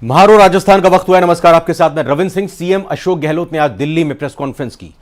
महारो राजस्थान का वक्त हुआ है। नमस्कार, आपके साथ मैं रविंद्र सिंह। सीएम अशोक गहलोत ने आज दिल्ली में प्रेस कॉन्फ्रेंस की।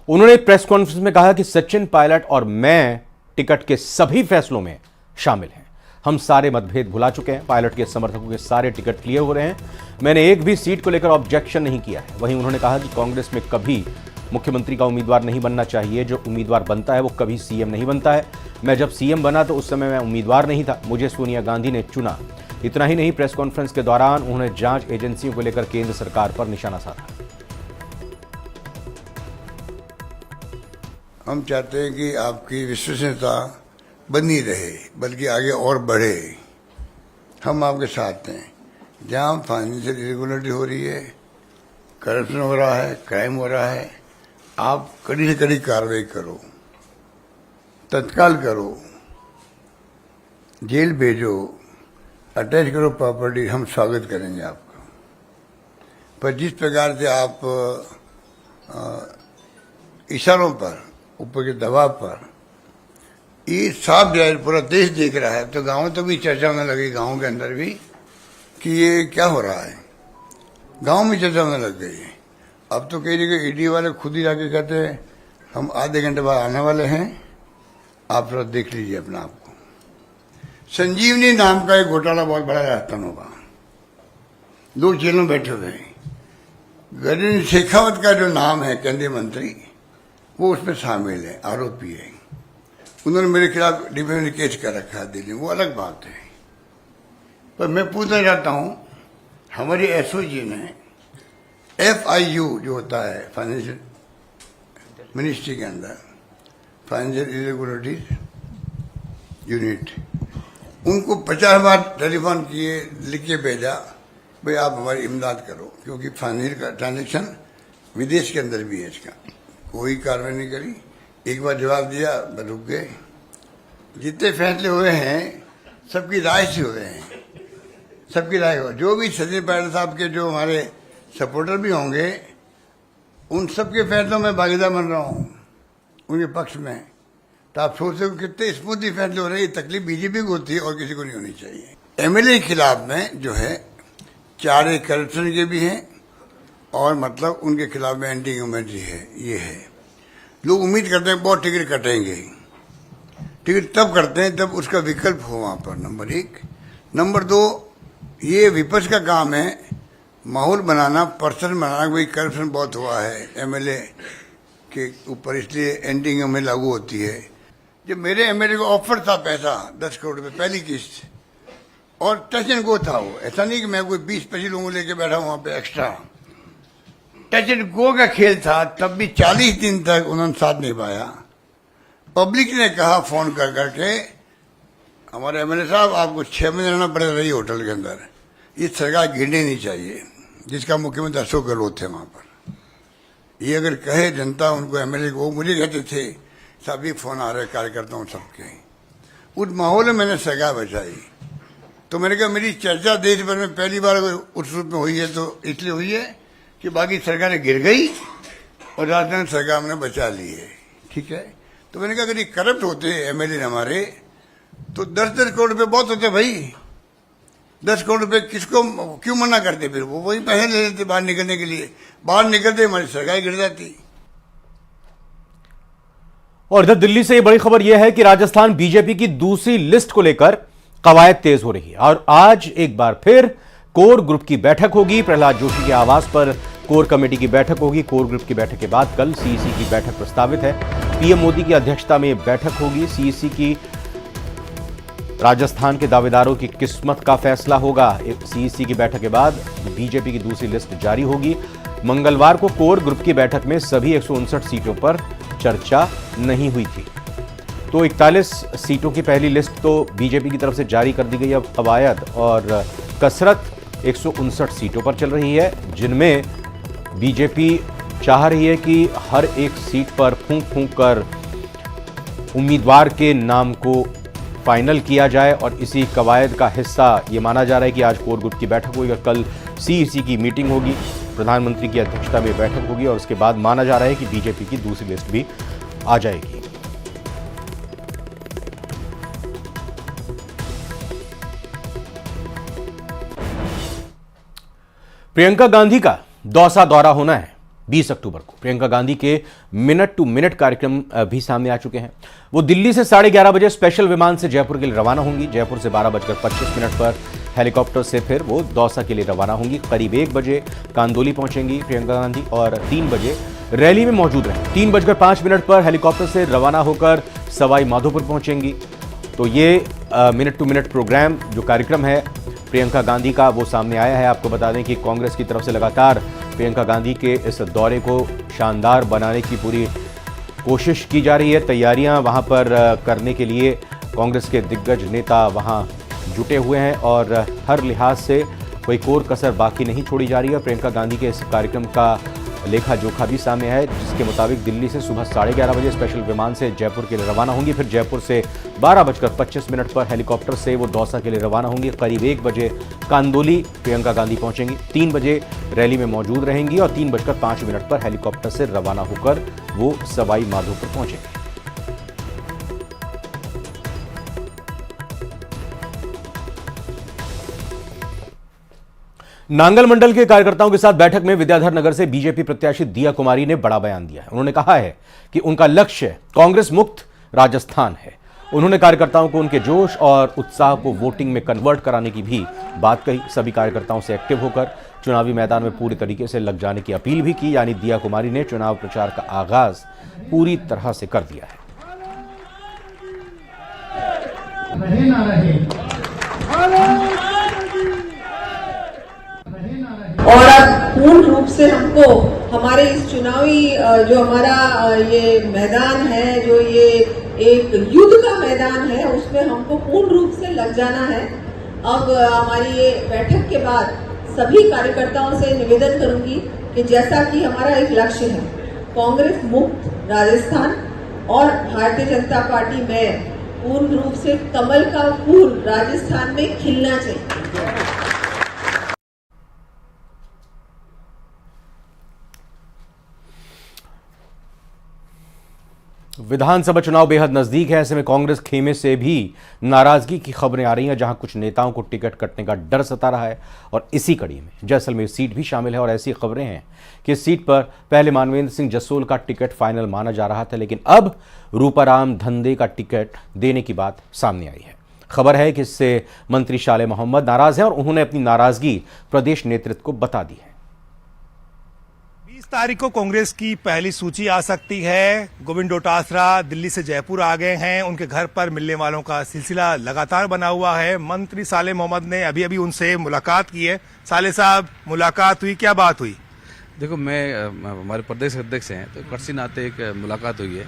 उन्होंने प्रेस कॉन्फ्रेंस में कहा कि सचिन पायलट और मैं टिकट के सभी फैसलों में शामिल हैं। हम सारे मतभेद भुला चुके हैं। पायलट के समर्थकों के सारे टिकट क्लियर हो रहे हैं। मैंने एक भी सीट को लेकर ऑब्जेक्शन नहीं किया है। वहीं उन्होंने कहा कि कांग्रेस में कभी मुख्यमंत्री का उम्मीदवार नहीं बनना चाहिए। जो उम्मीदवार बनता है वो कभी सीएम नहीं बनता है। मैं जब सीएम बना तो उस समय मैं उम्मीदवार नहीं था, मुझे सोनिया गांधी ने चुना। इतना ही नहीं, प्रेस कॉन्फ्रेंस के दौरान उन्होंने जांच एजेंसियों को लेकर केंद्र सरकार पर निशाना साधा। हम चाहते हैं कि आपकी विश्वसनीयता बनी रहे, बल्कि आगे और बढ़े। हम आपके साथ हैं। जहां फाइनेंशियल इरेगुलरिटी हो रही है, करप्शन हो रहा है, क्राइम हो रहा है, आप कड़ी से कड़ी कार्रवाई करो, तत्काल करो, जेल भेजो, अटैच करो प्रॉपर्टी। हम स्वागत करेंगे आपका। पर जिस प्रकार से आप इशारों पर, ऊपर के दबाव पर, ये साफ जाहिर पूरा देश देख रहा है, तो गांवों तो भी चर्चा होने लगी, गांवों के अंदर भी, कि ये क्या हो रहा है। गांव में चर्चा होने लग गई है। अब तो कई जगह ईडी वाले खुद ही जाके कहते हैं हम आधे घंटे बाद आने वाले हैं, आप थोड़ा देख लीजिए अपना आप को। संजीवनी नाम का एक घोटाला बहुत बड़ा राजस्थान होगा। लोग जेलों में बैठे हुए हैं। गजेंद्र शेखावत का जो नाम है केंद्रीय मंत्री, वो उसमें शामिल है, आरोपी है। उन्होंने मेरे खिलाफ डिफेमेशन केस कर रखा है दिल्ली में, वो अलग बात है। पर मैं पूछना चाहता हूं, हमारी एसओजी ने FIU जो होता है फाइनेंशियल मिनिस्ट्री के अंदर, फाइनेंशियल इरेगुलरिटीज यूनिट, उनको 50 बार टेलीफोन किए, लिख के भेजा, भाई आप हमारी इमदाद करो, क्योंकि फाइनेंशियल का ट्रांजेक्शन विदेश के अंदर भी है। इसका कोई कार्रवाई नहीं करी। एक बार जवाब दिया, रुक गए। जितने फैसले हुए हैं सबकी राय से हुए हैं, सबकी राय हो। जो भी सचिन पायलट साहब के जो हमारे सपोर्टर भी होंगे, उन सबके फैसलों में भागीदार बन रहा हूं, उनके पक्ष में। तो आप सोच सकते हो कितने स्मूथली फैसले हो रहे हैं। ये तकलीफ बीजेपी को होती है और किसी को नहीं होनी चाहिए। MLA के खिलाफ में जो है 4 करप्शन के भी हैं, और मतलब उनके खिलाफ में एंटी ह्यूमैनिटी है। ये है, लोग उम्मीद करते हैं बहुत टिकट कटेंगे। टिकट तब करते हैं तब उसका विकल्प हो वहां पर, नंबर 1। नंबर 2, ये विपक्ष का काम है माहौल बनाना, पर्सन बनाना। भाई करप्शन बहुत हुआ है MLA के ऊपर, इसलिए एंटी में लागू होती है। जब मेरे MLA को ऑफर था पैसा 10 करोड़ रुपये पहली किस्त, और टच एंड गो था वो, ऐसा नहीं कि मैं कोई 20-25 लोगों लेके बैठा हूं वहां पे एक्स्ट्रा। टच एंड गो का खेल था, तब भी 40 दिन तक उन्होंने साथ नहीं पाया। पब्लिक ने कहा फोन कर करके, हमारे MLA साहब आपको 6 महीने रहना पड़ेगा रही होटल के अंदर, ये सरकार गिरनी नहीं चाहिए, जिसका मुख्यमंत्री अशोक गहलोत थे वहां पर। ये अगर कहे जनता उनको, MLA को, मुझे कहते थे सभी फोन आ रहे कार्यकर्ताओं सबके, उस माहौल में मैंने सरकार बचाई। तो मैंने कहा मेरी चर्चा देश भर में पहली बार उस रूप में हुई है, तो इसलिए हुई है कि बाकी सरकारें गिर गई और राजस्थान सरकार ने बचा ली है। ठीक है, तो मैंने कहा अगर ये करप्ट होते MLA हमारे, तो 10-10 करोड़ रुपये बहुत होते भाई। 10 करोड़ रुपये किसको क्यों मना करते, फिर वो वही पैसे ले लेते बाहर निकलने के लिए। बाहर निकलते हमारी सरकार गिर जाती। और इधर दिल्ली से ये बड़ी खबर यह है कि राजस्थान बीजेपी की दूसरी लिस्ट को लेकर कवायद तेज हो रही है, और आज एक बार फिर कोर ग्रुप की बैठक होगी। प्रहलाद जोशी के आवास पर कोर कमेटी की बैठक होगी। कोर ग्रुप की बैठक के बाद कल CEC की बैठक प्रस्तावित है। PM मोदी की अध्यक्षता में बैठक होगी। CEC की राजस्थान के दावेदारों की किस्मत का फैसला होगा। CEC की बैठक के बाद बीजेपी की दूसरी लिस्ट जारी होगी। मंगलवार को कोर ग्रुप की बैठक में सभी 159 सीटों पर चर्चा नहीं हुई थी। तो 41 सीटों की पहली लिस्ट तो बीजेपी की तरफ से जारी कर दी गई। अब कवायद और कसरत 159 सीटों पर चल रही है, जिनमें बीजेपी चाह रही है कि हर एक सीट पर फूंक फूंक कर उम्मीदवार के नाम को फाइनल किया जाए। और इसी कवायद का हिस्सा ये माना जा रहा है कि आज कोर ग्रुप की बैठक होगी और कल CEC की मीटिंग होगी। प्रधानमंत्री की अध्यक्षता में बैठक होगी और उसके बाद माना जा रहा है कि बीजेपी की दूसरी लिस्ट भी आ जाएगी। प्रियंका गांधी का दौसा दौरा होना है 20 अक्टूबर को। प्रियंका गांधी के मिनट टू मिनट कार्यक्रम भी सामने आ चुके हैं। वो दिल्ली से 11:30 बजे स्पेशल विमान से जयपुर के लिए रवाना होंगी। जयपुर से 12:25 पर हेलीकॉप्टर से फिर वो दौसा के लिए रवाना होंगी। करीब 1 बजे कांदोली पहुंचेंगी प्रियंका गांधी और 3 बजे रैली में मौजूद रहेंगी। 3:05 पर हेलीकॉप्टर से रवाना होकर सवाई माधोपुर पहुंचेंगी। तो ये मिनट टू मिनट प्रोग्राम जो कार्यक्रम है प्रियंका गांधी का वो सामने आया है। आपको बता दें कि कांग्रेस की तरफ से लगातार प्रियंका गांधी के इस दौरे को शानदार बनाने की पूरी कोशिश की जा रही है। तैयारियां वहां पर करने के लिए कांग्रेस के दिग्गज नेता वहां जुटे हुए हैं और हर लिहाज से कोई कोर कसर बाकी नहीं छोड़ी जा रही है। प्रियंका गांधी के इस कार्यक्रम का लेखा जोखा भी सामने है, जिसके मुताबिक दिल्ली से सुबह 11:30 बजे स्पेशल विमान से जयपुर के लिए रवाना होंगी। फिर जयपुर से 12:25 पर हेलीकॉप्टर से वो दौसा के लिए रवाना होंगी। करीब 1 बजे कांदोली प्रियंका गांधी पहुंचेंगी। 3 बजे रैली में मौजूद रहेंगी और 3:05 पर हेलीकॉप्टर से रवाना होकर वो सवाई माधोपुर पहुंचेंगी। नांगल मंडल के कार्यकर्ताओं के साथ बैठक में विद्याधर नगर से बीजेपी प्रत्याशी दिया कुमारी ने बड़ा बयान दिया है। उन्होंने कहा है कि उनका लक्ष्य कांग्रेस मुक्त राजस्थान है। उन्होंने कार्यकर्ताओं को उनके जोश और उत्साह को वोटिंग में कन्वर्ट कराने की भी बात कही। सभी कार्यकर्ताओं से एक्टिव होकर चुनावी मैदान में पूरी तरीके से लग जाने की अपील भी की। यानी दिया कुमारी ने चुनाव प्रचार का आगाज पूरी तरह से कर दिया है। रहे ना रहे और अब पूर्ण रूप से हमको हमारे इस चुनावी जो हमारा ये मैदान है, जो ये एक युद्ध का मैदान है, उसमें हमको पूर्ण रूप से लग जाना है। अब हमारी ये बैठक के बाद सभी कार्यकर्ताओं से निवेदन करूंगी कि जैसा कि हमारा एक लक्ष्य है कांग्रेस मुक्त राजस्थान और भारतीय जनता पार्टी में पूर्ण रूप से कमल का फूल राजस्थान में खिलना चाहिए। विधानसभा चुनाव बेहद नजदीक है। ऐसे में कांग्रेस खेमे से भी नाराजगी की खबरें आ रही हैं, जहां कुछ नेताओं को टिकट कटने का डर सता रहा है। और इसी कड़ी में जैसलमेर सीट भी शामिल है और ऐसी खबरें हैं कि इस सीट पर पहले मानवेंद्र सिंह जसोल का टिकट फाइनल माना जा रहा था, लेकिन अब रूपाराम धंधे का टिकट देने की बात सामने आई है। खबर है कि इससे मंत्री शाले मोहम्मद नाराज हैं और उन्होंने अपनी नाराजगी प्रदेश नेतृत्व को बता दी है। 20 तारीख को कांग्रेस की पहली सूची आ सकती है। गोविंद डोटासरा दिल्ली से जयपुर आ गए हैं। उनके घर पर मिलने वालों का सिलसिला लगातार बना हुआ है। मंत्री साले मोहम्मद ने अभी उनसे मुलाकात की है। साले साहब, मुलाकात हुई, क्या बात हुई? देखो, मैं हमारे प्रदेश अध्यक्ष हैं तो कर्सी नाते एक मुलाकात हुई है।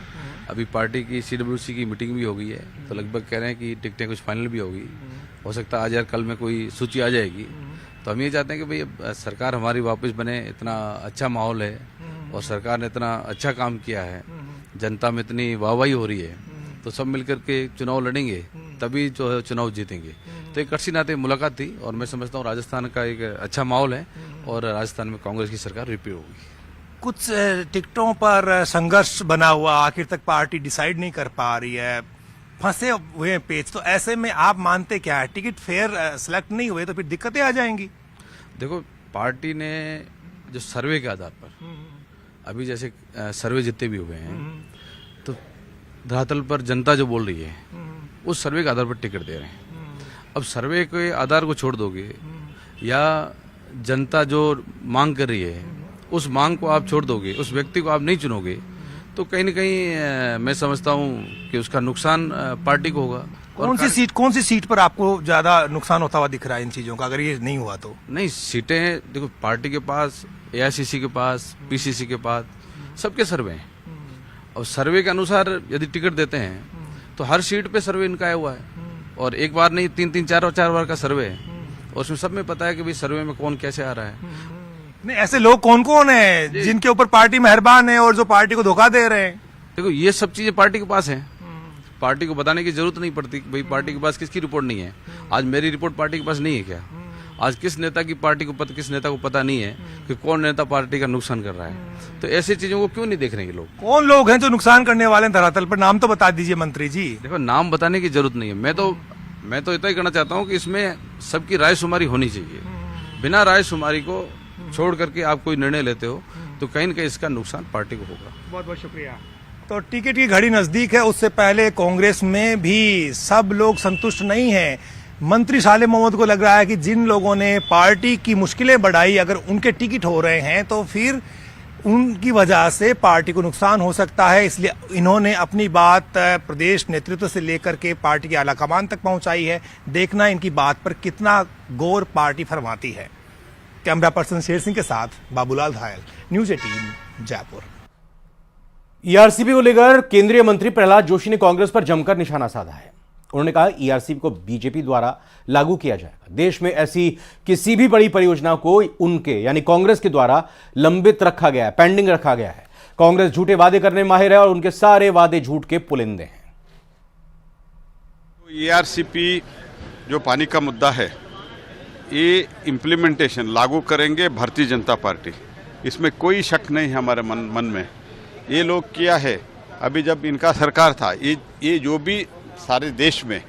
अभी पार्टी की CWC की मीटिंग भी हो गई है, तो लगभग कह रहे हैं कि टिकटें कुछ फाइनल भी होगी। हो सकता है आज या कल में कोई सूची आ जाएगी। तो हम ये चाहते हैं कि भाई सरकार हमारी वापस बने। इतना अच्छा माहौल है और सरकार ने इतना अच्छा काम किया है, जनता में इतनी वाहवाही हो रही है, तो सब मिलकर के चुनाव लड़ेंगे तभी जो है चुनाव जीतेंगे। तो एक कर्सी नाते मुलाकात थी और मैं समझता हूँ राजस्थान का एक अच्छा माहौल है और राजस्थान में कांग्रेस की सरकार रिपीट होगी। कुछ टिकटों पर संघर्ष बना हुआ, आखिर तक पार्टी डिसाइड नहीं कर पा रही है, फंसे हुए पेज। तो ऐसे में आप मानते क्या है, टिकट फेयर सिलेक्ट नहीं हुए तो फिर दिक्कतें आ जाएंगी? देखो, पार्टी ने जो सर्वे के आधार पर अभी जैसे सर्वे जितने भी हुए हैं, तो धरातल पर जनता जो बोल रही है उस सर्वे के आधार पर टिकट दे रहे हैं। अब सर्वे के आधार को छोड़ दोगे या जनता जो मांग कर रही है उस मांग को आप छोड़ दोगे, उस व्यक्ति को आप नहीं चुनोगे, तो कहीं ना कहीं मैं समझता हूँ कि उसका नुकसान पार्टी को होगा। कौन सी सीट पर आपको ज्यादा नुकसान होता हुआ दिख रहा है इन चीजों का, अगर ये नहीं हुआ तो? नहीं, सीटें देखो, पार्टी के पास, AICC के पास, PCC के पास सबके सर्वे हैं और सर्वे के अनुसार यदि टिकट देते हैं तो हर सीट पे सर्वे इनका आया हुआ है और एक बार नहीं 3-3, 4 बार का सर्वे है और उसमें सब में पता है कि भाई सर्वे में कौन कैसे आ रहा है। नहीं, ऐसे लोग कौन कौन है जिनके ऊपर पार्टी मेहरबान है और जो पार्टी को धोखा दे रहे हैं? देखो, ये सब चीजें पार्टी के पास हैं, पार्टी को बताने की जरूरत नहीं पड़ती। भाई पार्टी के पास किसकी रिपोर्ट नहीं है? आज मेरी रिपोर्ट पार्टी के पास नहीं है क्या? आज किस नेता की पार्टी को किस नेता को पता नहीं है कि कौन नेता पार्टी का नुकसान कर रहा है? तो ऐसी चीजों को क्यों नहीं देख रहे हैं लोग? कौन लोग हैं जो नुकसान करने वाले हैं धरातल पर? नाम तो बता दीजिए मंत्री जी। देखो, नाम बताने की जरूरत नहीं है। मैं तो इतना ही कहना चाहता हूँ कि इसमें सबकी राय शुमारी होनी चाहिए। बिना राय शुमारी को छोड़ करके आप कोई निर्णय लेते हो तो कहीं ना कहीं इसका नुकसान पार्टी को होगा। बहुत बहुत शुक्रिया। तो टिकट की घड़ी नजदीक है, उससे पहले कांग्रेस में भी सब लोग संतुष्ट नहीं हैं। मंत्री सालेह मोहम्मद को लग रहा है कि जिन लोगों ने पार्टी की मुश्किलें बढ़ाई, अगर उनके टिकट हो रहे हैं तो फिर उनकी वजह से पार्टी को नुकसान हो सकता है। इसलिए इन्होंने अपनी बात प्रदेश नेतृत्व से लेकर के पार्टी के आला कमान तक पहुंचाई है। देखना इनकी बात पर कितना गौर पार्टी फरमाती है। कैमरा पर्सन शेर सिंह के साथ बाबूलाल घायल, न्यूज 18 जयपुर। ईआरसीपी को लेकर केंद्रीय मंत्री प्रहलाद जोशी ने कांग्रेस पर जमकर निशाना साधा है। उन्होंने कहा ईआरसीपी को बीजेपी द्वारा लागू किया जाएगा। देश में ऐसी किसी भी बड़ी परियोजना को उनके यानी कांग्रेस के द्वारा लंबित रखा गया है, पेंडिंग रखा गया है। कांग्रेस झूठे वादे करने में माहिर है और उनके सारे वादे झूठ के पुलिंदे हैं। ईआरसीपी जो पानी का मुद्दा है, ये इम्प्लीमेंटेशन लागू करेंगे भारतीय जनता पार्टी, इसमें कोई शक नहीं है हमारे मन में। ये लोग किया है, अभी जब इनका सरकार था, ये जो भी सारे देश में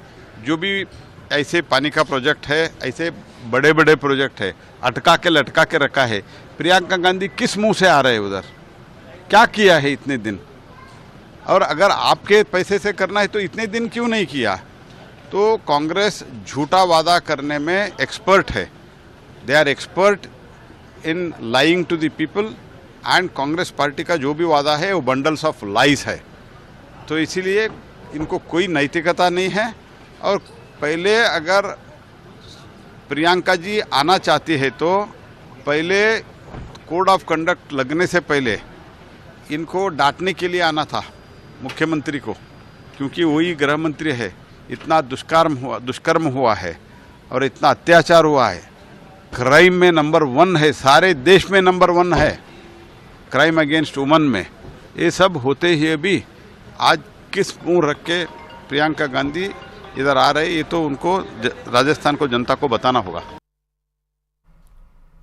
जो भी ऐसे पानी का प्रोजेक्ट है, ऐसे बड़े बड़े प्रोजेक्ट है, अटका के लटका के रखा है। प्रियंका गांधी किस मुंह से आ रहे हैं उधर? क्या किया है इतने दिन? और अगर आपके पैसे से करना है तो इतने दिन क्यों नहीं किया? तो कांग्रेस झूठा वादा करने में एक्सपर्ट है। They are expert in lying to the people and Congress party का जो भी वादा है वो बंडल्स ऑफ लाइज है। तो इसीलिए इनको कोई नैतिकता नहीं है। और पहले अगर प्रियंका जी आना चाहती है तो पहले कोड ऑफ कंडक्ट लगने से पहले इनको डांटने के लिए आना था मुख्यमंत्री को, क्योंकि वही गृह मंत्री है। इतना दुष्कर्म हुआ है और इतना अत्याचार हुआ है। क्राइम में नंबर 1 है, सारे देश में नंबर 1 है क्राइम अगेंस्ट वुमन में। ये सब होते हुए भी आज किस मुंह रख के प्रियंका गांधी इधर आ रहे, ये तो उनको राजस्थान को जनता को बताना होगा।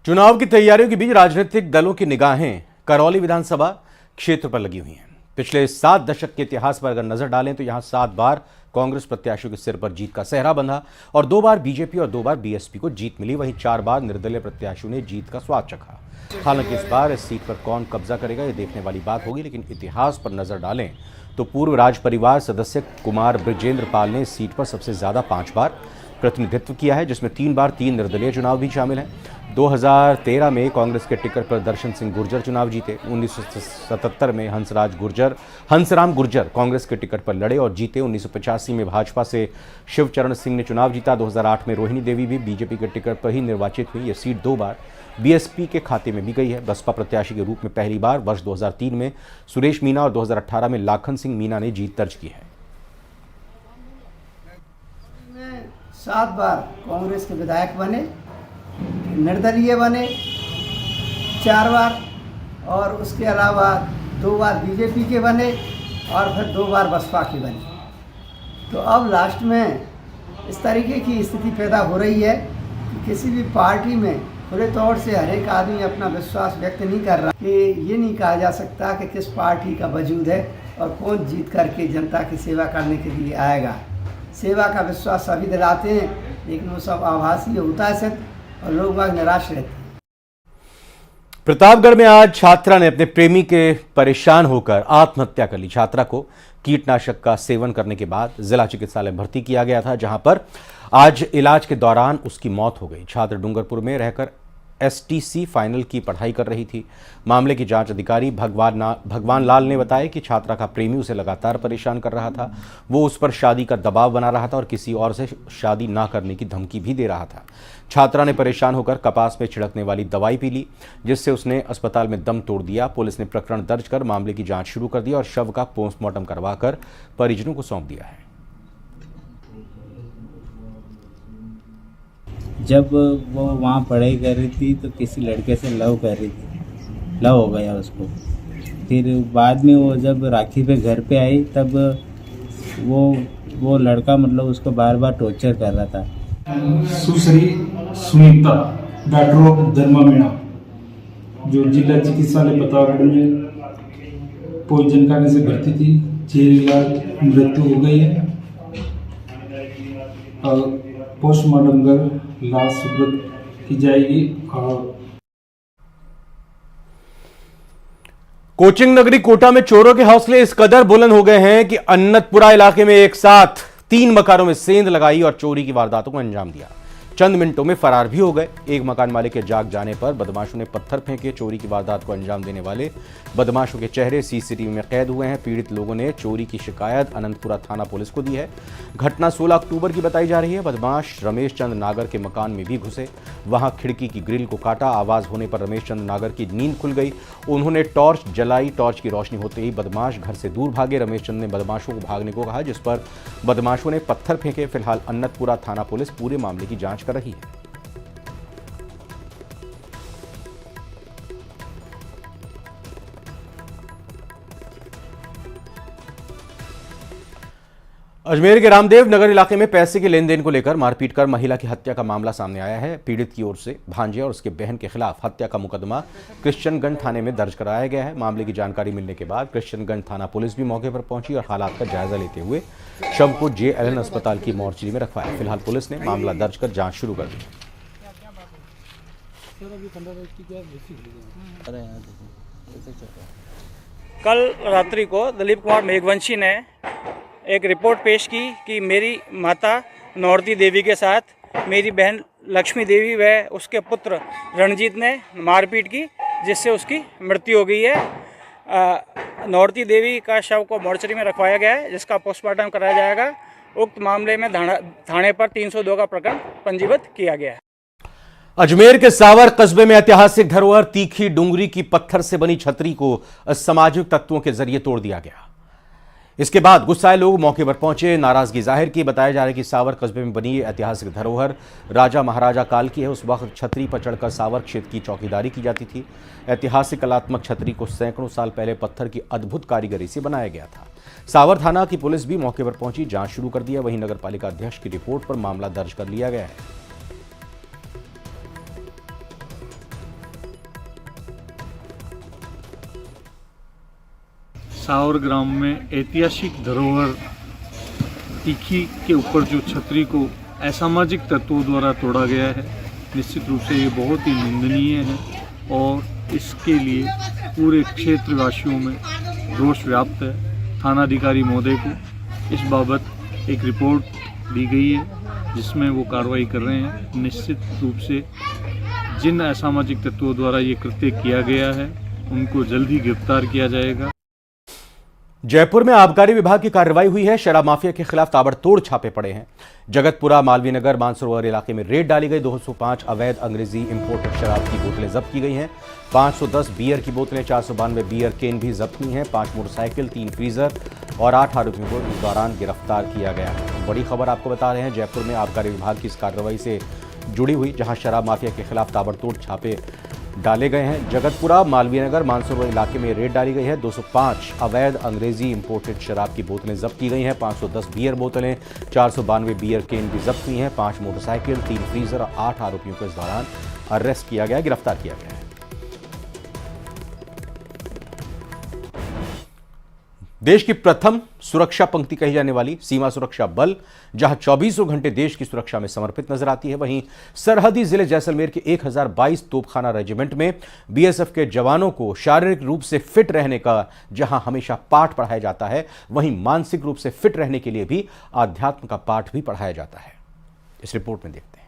चुनाव की तैयारियों के बीच राजनीतिक दलों की निगाहें करौली विधानसभा क्षेत्र पर लगी हुई हैं। पिछले 7 दशक के इतिहास पर अगर नजर डालें तो यहां 7 बार कांग्रेस प्रत्याशियों के सिर पर जीत का सेहरा बंधा और 2 बार बीजेपी और 2 बार बीएसपी को जीत मिली। वहीं 4 बार निर्दलीय प्रत्याशियों ने जीत का स्वाद चखा। हालांकि इस बार इस सीट पर कौन कब्जा करेगा ये देखने वाली बात होगी, लेकिन इतिहास पर नजर डालें तो पूर्व राज परिवार सदस्य कुमार बृजेंद्र पाल ने इस सीट पर सबसे ज्यादा 5 बार प्रतिनिधित्व किया है, जिसमें 3 बार 3 निर्दलीय चुनाव भी शामिल हैं। 2013 में कांग्रेस के टिकट पर दर्शन सिंह गुर्जर चुनाव जीते। 1977 में हंसराम गुर्जर कांग्रेस के टिकट पर लड़े और जीते। 1985 में भाजपा से शिवचरण सिंह ने चुनाव जीता। 2008 में रोहिणी देवी भी बीजेपी के टिकट पर ही निर्वाचित हुई। यह सीट 2 बार बीएसपी के खाते में भी गई है। बसपा प्रत्याशी के रूप में पहली बार वर्ष 2003 में सुरेश मीना और 2018 में लाखन सिंह मीना ने जीत दर्ज की है। 7 बार कांग्रेस के विधायक बने, निर्दलीय बने 4 बार, और उसके अलावा 2 बार बीजेपी के बने और फिर 2 बार बसपा के बने। तो अब लास्ट में इस तरीके की स्थिति पैदा हो रही है कि किसी भी पार्टी में खुले तौर से हर एक आदमी अपना विश्वास व्यक्त नहीं कर रहा, कि ये नहीं कहा जा सकता कि किस पार्टी का वजूद है और कौन जीत करके जनता की सेवा करने के लिए आएगा। सेवा का विश्वास सभी दिलाते हैं, लेकिन वो सब आभासी होता है सिर्फ, और लोग बाग निराश रहते हैं। प्रतापगढ़ में आज छात्रा ने अपने प्रेमी के परेशान होकर आत्महत्या कर ली। छात्रा को कीटनाशक का सेवन करने के बाद जिला चिकित्सालय भर्ती किया गया था, जहां पर आज इलाज के दौरान उसकी मौत हो गई। छात्र डूंगरपुर में रहकर एसटीसी फाइनल की पढ़ाई कर रही थी। मामले की जांच अधिकारी भगवान लाल ने बताया कि छात्रा का प्रेमी उसे लगातार परेशान कर रहा था। वो उस पर शादी का दबाव बना रहा था और किसी और से शादी ना करने की धमकी भी दे रहा था। छात्रा ने परेशान होकर कपास में छिड़कने वाली दवाई पी ली, जिससे उसने अस्पताल में दम तोड़ दिया। पुलिस ने प्रकरण दर्ज कर मामले की जांच शुरू कर दी और शव का पोस्टमार्टम करवाकर परिजनों को सौंप दिया है। जब वो वहाँ पढ़ाई कर रही थी तो किसी लड़के से लव कर रही थी, लव हो गया उसको। फिर बाद में वो जब राखी पे घर पे आई तब वो लड़का मतलब उसको बार बार टॉर्चर कर रहा था। सुश्री सुनीता डॉक्टर ऑफ धर्मा मीणा जो जिला चिकित्सालय प्रतापगढ़ में पॉइजन खाने से भर्ती थी, जहरीला मृत्यु हो गई है और पोस्टमार्टम कर लाश सुपुर्द की जाएगी। और कोचिंग नगरी कोटा में चोरों के हौसले इस कदर बुलंद हो गए हैं कि अन्नतपुरा इलाके में एक साथ 3 मकानों में सेंध लगाई और चोरी की वारदातों को अंजाम दिया। चंद मिनटों में फरार भी हो गए। एक मकान मालिक के जाग जाने पर बदमाशों ने पत्थर फेंके। चोरी की वारदात को अंजाम देने वाले बदमाशों के चेहरे सीसीटीवी में कैद हुए हैं। पीड़ित लोगों ने चोरी की शिकायत अनंतपुरा थाना पुलिस को दी है। घटना 16 अक्टूबर की बताई जा रही है। बदमाश रमेश चंद नागर के मकान में भी घुसे, वहां खिड़की की ग्रिल को काटा। आवाज होने पर रमेश चंद नागर की नींद खुल गई। उन्होंने टॉर्च जलाई। टॉर्च की रोशनी होते ही बदमाश घर से दूर भागे। रमेश चंद ने बदमाशों को भागने को कहा, जिस पर बदमाशों ने पत्थर फेंके। फिलहाल अनंतपुरा थाना पुलिस पूरे मामले की जांच कर रही है। अजमेर के रामदेव नगर इलाके में पैसे के लेन देन को लेकर मारपीट कर महिला की हत्या का मामला सामने आया है। पीड़ित की ओर से भांजे और उसके बहन के खिलाफ हत्या का मुकदमा क्रिश्चियनगंज थाने में दर्ज कराया गया है। मामले की जानकारी मिलने के बाद क्रिश्चियनगंज थाना पुलिस भी मौके पर पहुंची और हालात का जायजा लेते हुए शव को JLN अस्पताल की मोर्चरी में रखवाया। फिलहाल पुलिस ने मामला दर्ज कर जांच शुरू कर दी। कल रात्रि को दिलीप कुमार मेघवंशी ने एक रिपोर्ट पेश की कि मेरी माता नौरती देवी के साथ मेरी बहन लक्ष्मी देवी व उसके पुत्र रणजीत ने मारपीट की, जिससे उसकी मृत्यु हो गई है। नौरती देवी का शव को मोर्चरी में रखवाया गया है, जिसका पोस्टमार्टम कराया जाएगा। उक्त मामले में थाने पर 302 का प्रकरण पंजीबद्ध किया गया है। अजमेर के सावर कस्बे में ऐतिहासिक धरोहर तीखी डूंगरी की पत्थर से बनी छतरी को असामाजिक तत्वों के जरिए तोड़ दिया गया। इसके बाद गुस्साए लोग मौके पर पहुंचे, नाराजगी जाहिर की। बताया जा रहा है कि सावर कस्बे में बनी ऐतिहासिक धरोहर राजा महाराजा काल की है। उस वक्त छतरी पर चढ़कर सावर क्षेत्र की चौकीदारी की जाती थी। ऐतिहासिक कलात्मक छतरी को सैकड़ों साल पहले पत्थर की अद्भुत कारीगरी से बनाया गया था। सावर थाना की पुलिस भी मौके पर पहुंची, जांच शुरू कर दिया। वहीं नगर पालिका अध्यक्ष की रिपोर्ट पर मामला दर्ज कर लिया गया है। सावर ग्राम में ऐतिहासिक धरोहर तीखी के ऊपर जो छतरी को असामाजिक तत्वों द्वारा तोड़ा गया है, निश्चित रूप से ये बहुत ही निंदनीय है और इसके लिए पूरे क्षेत्रवासियों में रोष व्याप्त है। थानाधिकारी महोदय को इस बाबत एक रिपोर्ट दी गई है, जिसमें वो कार्रवाई कर रहे हैं। निश्चित रूप से जिन असामाजिक तत्वों द्वारा ये कृत्य किया गया है, उनको जल्द ही गिरफ्तार किया जाएगा। जयपुर में आबकारी विभाग की कार्रवाई हुई है। शराब माफिया के खिलाफ ताबड़तोड़ छापे पड़े हैं। जगतपुरा, मालवीय नगर, मानसरोवर इलाके में रेड डाली गई। 205 अवैध अंग्रेजी इंपोर्टेड शराब की बोतलें जब्त की गई हैं। 510 बियर की बोतलें, 492 बियर केन भी जब्त हुई हैं। 5 मोटरसाइकिल, 3 फ्रीजर और 8 आरोपियों को इस दौरान गिरफ्तार किया गया है। बड़ी खबर आपको बता रहे हैं जयपुर में आबकारी विभाग की इस कार्रवाई से जुड़ी हुई, जहां शराब माफिया के खिलाफ ताबड़तोड़ छापे डाले गए हैं। जगतपुरा, मालवीय नगर, मानसरोवर इलाके में रेड डाली गई है। 205 अवैध अंग्रेजी इंपोर्टेड शराब की बोतलें जब्त की गई हैं। 510 बियर बोतलें, 492 बियर केन भी जब्त हुई हैं। 5 मोटरसाइकिल, 3 फ्रीजर और 8 आरोपियों को इस दौरान अरेस्ट किया गया, गिरफ्तार किया गया है। देश की प्रथम सुरक्षा पंक्ति कही जाने वाली सीमा सुरक्षा बल जहां 24 घंटे देश की सुरक्षा में समर्पित नजर आती है, वहीं सरहदी जिले जैसलमेर के 1022 तोपखाना रेजिमेंट में BSF के जवानों को शारीरिक रूप से फिट रहने का जहां हमेशा पाठ पढ़ाया जाता है, वहीं मानसिक रूप से फिट रहने के लिए भी आध्यात्म का पाठ भी पढ़ाया जाता है। इस रिपोर्ट में देखते हैं।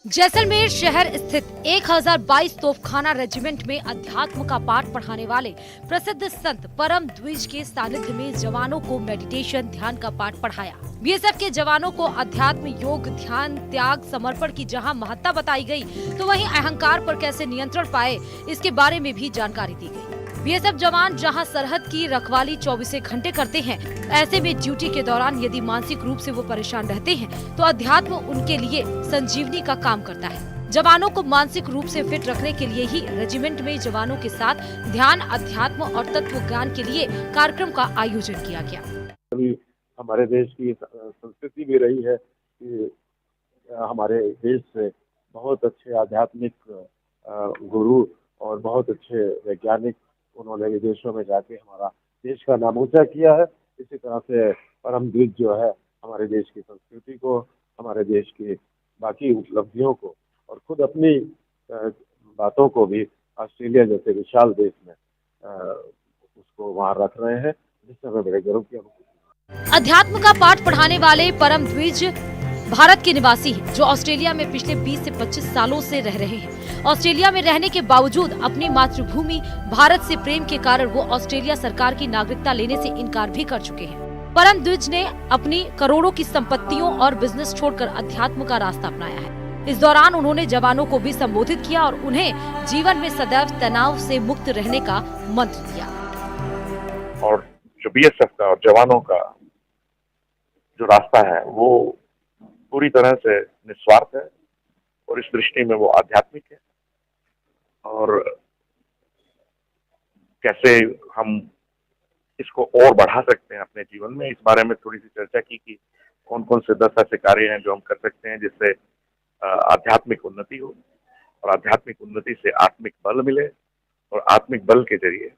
जैसलमेर शहर स्थित 1022 तोपखाना रेजिमेंट में अध्यात्म का पाठ पढ़ाने वाले प्रसिद्ध संत परम द्विज के सानिध्य में जवानों को मेडिटेशन, ध्यान का पाठ पढ़ाया। BSF के जवानों को अध्यात्म, योग, ध्यान, त्याग, समर्पण की जहां महत्ता बताई गई, तो वहीं अहंकार पर कैसे नियंत्रण पाए, इसके बारे में भी जानकारी दी गई। BSF जवान जहां सरहद की रखवाली 24 घंटे करते हैं, ऐसे में ड्यूटी के दौरान यदि मानसिक रूप से वो परेशान रहते हैं, तो अध्यात्म उनके लिए संजीवनी का काम करता है। जवानों को मानसिक रूप से फिट रखने के लिए ही रेजिमेंट में जवानों के साथ ध्यान, अध्यात्म और तत्व ज्ञान के लिए कार्यक्रम का आयोजन किया गया। अभी हमारे देश की संस्कृति भी रही है कि हमारे देश से बहुत अच्छे आध्यात्मिक गुरु और बहुत अच्छे वैज्ञानिक उन्होंने विदेशों में जाके हमारा देश का नाम ऊंचा किया है। इसी तरह से परम द्विज जो है हमारे देश की संस्कृति को, हमारे देश की बाकी उपलब्धियों को और खुद अपनी बातों को भी ऑस्ट्रेलिया जैसे विशाल देश में उसको वहाँ रख रहे हैं, जिससे हमें बड़े गर्व की अनुभूति। अध्यात्म का पाठ पढ़ाने वाले परम द्विज भारत के निवासी हैं, जो ऑस्ट्रेलिया में पिछले 20 से 25 सालों से रह रहे हैं। ऑस्ट्रेलिया में रहने के बावजूद अपनी मातृभूमि भारत से प्रेम के कारण वो ऑस्ट्रेलिया सरकार की नागरिकता लेने से इनकार भी कर चुके हैं। परम द्विज ने अपनी करोड़ों की संपत्तियों और बिजनेस छोड़कर अध्यात्म का रास्ता अपनाया है। इस दौरान उन्होंने जवानों को भी संबोधित किया और उन्हें जीवन में सदैव तनाव से मुक्त रहने का मंत्र दिया। और जो बीएसएफ का और जवानों का जो रास्ता है वो पूरी तरह से निस्वार्थ है और इस दृष्टि में वो आध्यात्मिक है। और कैसे हम इसको और बढ़ा सकते हैं अपने जीवन में, इस बारे में थोड़ी सी चर्चा की कि कौन कौन से 10 ऐसे कार्य हैं जो हम कर सकते हैं जिससे आध्यात्मिक उन्नति हो और आध्यात्मिक उन्नति से आत्मिक बल मिले और आत्मिक बल के जरिए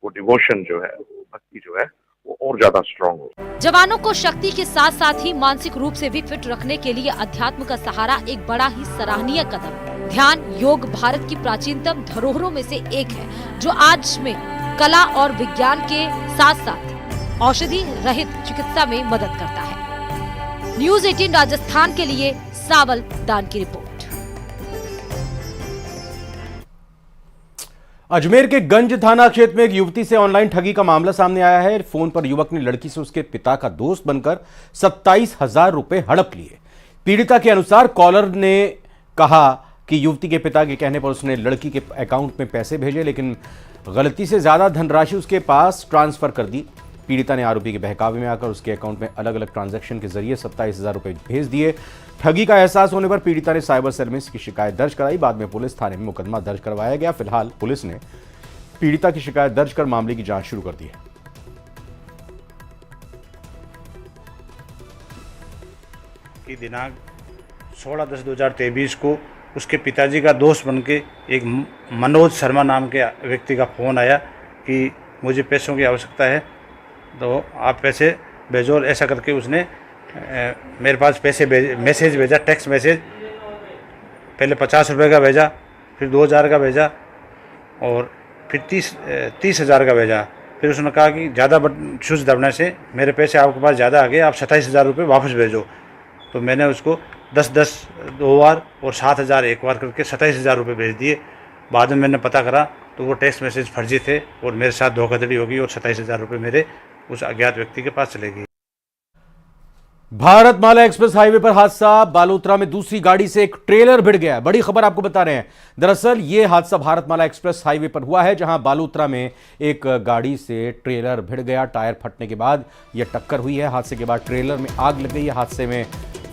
वो डिवोशन जो है, भक्ति जो है वो और ज्यादा स्ट्रांग हो। जवानों को शक्ति के साथ साथ ही मानसिक रूप से भी फिट रखने के लिए अध्यात्म का सहारा एक बड़ा ही सराहनीय कदम। ध्यान योग भारत की प्राचीनतम धरोहरों में से एक है, जो आज में कला और विज्ञान के साथ साथ औषधि रहित चिकित्सा में मदद करता है। न्यूज़ 18 राजस्थान के लिए सावल दान की रिपोर्ट। अजमेर के गंज थाना क्षेत्र में एक युवती से ऑनलाइन ठगी का मामला सामने आया है। फोन पर युवक ने लड़की से उसके पिता का दोस्त बनकर 27,000 रुपए हड़प लिए। पीड़िता के अनुसार कॉलर ने कहा कि युवती के पिता के कहने पर उसने लड़की के अकाउंट में पैसे भेजे, लेकिन गलती से ज्यादा धनराशि उसके पास ट्रांसफर कर दी। पीड़िता ने आरोपी के बहकावे में आकर उसके अकाउंट में अलग अलग ट्रांजैक्शन के जरिए 27,000 रुपए भेज दिए। ठगी का एहसास होने पर पीड़िता ने साइबर सेल में इसकी शिकायत दर्ज कराई। बाद में पुलिस थाने में मुकदमा दर्ज करवाया गया। फिलहाल पुलिस ने पीड़िता की शिकायत दर्ज कर मामले की जांच शुरू कर दी है। कि दिनांक 16/10/2023 को उसके पिताजी का दोस्त बनके एक मनोज शर्मा नाम के व्यक्ति का फ़ोन आया कि मुझे पैसों की आवश्यकता है, तो आप पैसे भेजो। और ऐसा करके उसने मेरे पास मैसेज भेजा, टेक्स्ट मैसेज। पहले 50 रुपये का भेजा, फिर 2,000 का भेजा और फिर 30,000 का भेजा। फिर उसने कहा कि ज़्यादा शुद्ध दबने से मेरे पैसे आपके पास ज़्यादा आ गए, आप 27,000 रुपये वापस भेजो। तो मैंने उसको 10,000 2 बार और 7,000 एक बार करके 27,000 रुपये भेज दिए। बाद में मैंने पता करा तो वो टेक्स्ट मैसेज फर्जी थे और मेरे साथ धोखाधड़ी होगी और 27,000 रुपये मेरे उस अज्ञात व्यक्ति के पास चले गए। भारतमाला एक्सप्रेस हाईवे पर हादसा। बालोतरा में दूसरी गाड़ी से एक ट्रेलर भिड़ गया। बड़ी खबर आपको बता रहे हैं। दरअसल यह हादसा भारतमाला एक्सप्रेस हाईवे पर हुआ है, जहां बालोतरा में एक गाड़ी से ट्रेलर भिड़ गया। टायर फटने के बाद यह टक्कर हुई है। हादसे के बाद ट्रेलर में आग लग गई है। हादसे में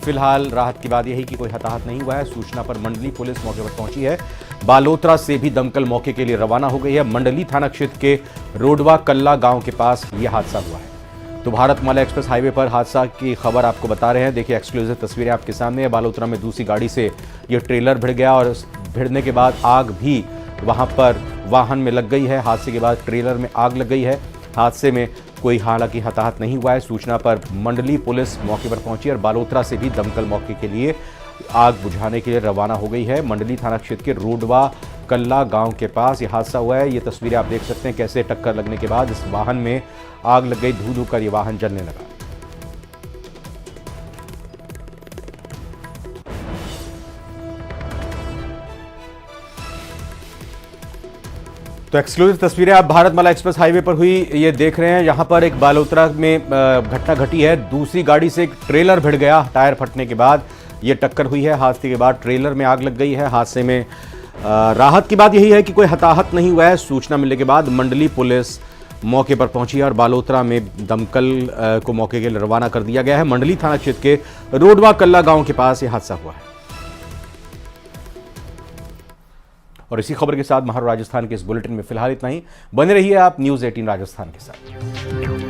फिलहाल राहत की बात यही कि कोई हताहत नहीं हुआ है। सूचना पर मंडली पुलिस मौके पर पहुंची है। बालोतरा से भी दमकल मौके के लिए रवाना हो गई है। मंडली थाना क्षेत्र के रोडवा कल्ला गांव के पास यह हादसा हुआ है। तो भारतमाला एक्सप्रेस हाईवे पर हादसा की खबर आपको बता रहे हैं। देखिए एक्सक्लूसिव तस्वीरें आपके सामने है। बालोतरा में दूसरी गाड़ी से यह ट्रेलर भिड़ गया और भिड़ने के बाद आग भी वहां पर वाहन में लग गई है। हादसे के बाद ट्रेलर में आग लग गई है। हादसे में कोई हालांकि हताहत नहीं हुआ है। सूचना पर मंडली पुलिस मौके पर पहुंची और बालोतरा से भी दमकल मौके के लिए आग बुझाने के लिए रवाना हो गई है। मंडली थाना क्षेत्र के रोडवा कल्ला गांव के पास यह हादसा हुआ है। ये तस्वीरें आप देख सकते हैं कैसे टक्कर लगने के बाद इस वाहन में आग लग गई। धू धू कर यह वाहन जलने लगा। तो एक्सक्लूसिव तस्वीरें आप भारतमाला एक्सप्रेस हाईवे पर हुई ये देख रहे हैं। यहां पर एक बालोतरा में घटना घटी है। दूसरी गाड़ी से एक ट्रेलर भिड़ गया। टायर फटने के बाद ये टक्कर हुई है। हादसे के बाद ट्रेलर में आग लग गई है। हादसे में राहत की बात यही है कि कोई हताहत नहीं हुआ है। सूचना मिलने के बाद मंडली पुलिस मौके पर पहुंची है और बालोतरा में दमकल को मौके के लिए रवाना कर दिया गया है। मंडली थाना क्षेत्र के रोडवा कल्ला गांव के पास यह हादसा हुआ है। और इसी खबर के साथ महाराष्ट्र राजस्थान के इस बुलेटिन में फिलहाल इतना ही। बने रहिए आप न्यूज़ 18 राजस्थान के साथ।